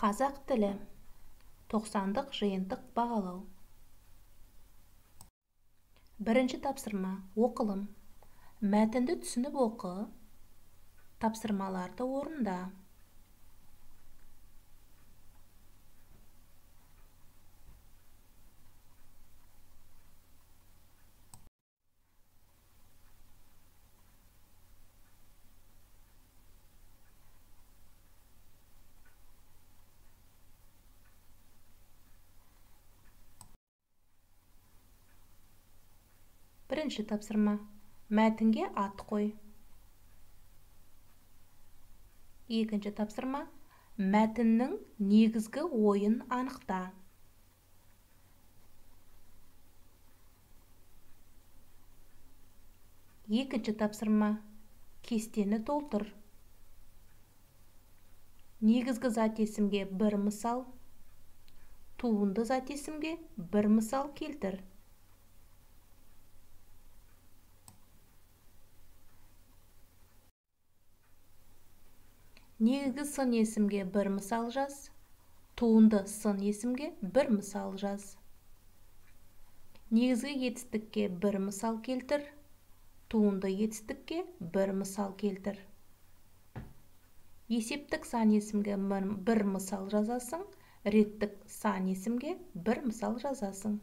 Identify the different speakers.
Speaker 1: Қазақ тілі 90-дық жиынтық бағалау. Бірінші тапсырма оқылым. Мәтінді түсініп оқы. Тапсырмаларды орында. Бірінші тапсырма. Мәтінге ат қой. Екінші тапсырма. Мәтіннің негізгі ойын анықта. Екінші тапсырма. Кестені толтыр. Негізгі зат есімге бір мысал, туынды зат есімге бір мысал келтір. Негізгі сын есімге бір мысал жаз, туынды сын есімге бір мысал жаз. Негізгі етістікке бір мысал келтір, туынды етістікке бір мысал келтір. Есептік сан есімге бір мысал жазасың, реттік сан есімге бір мысал жазасың.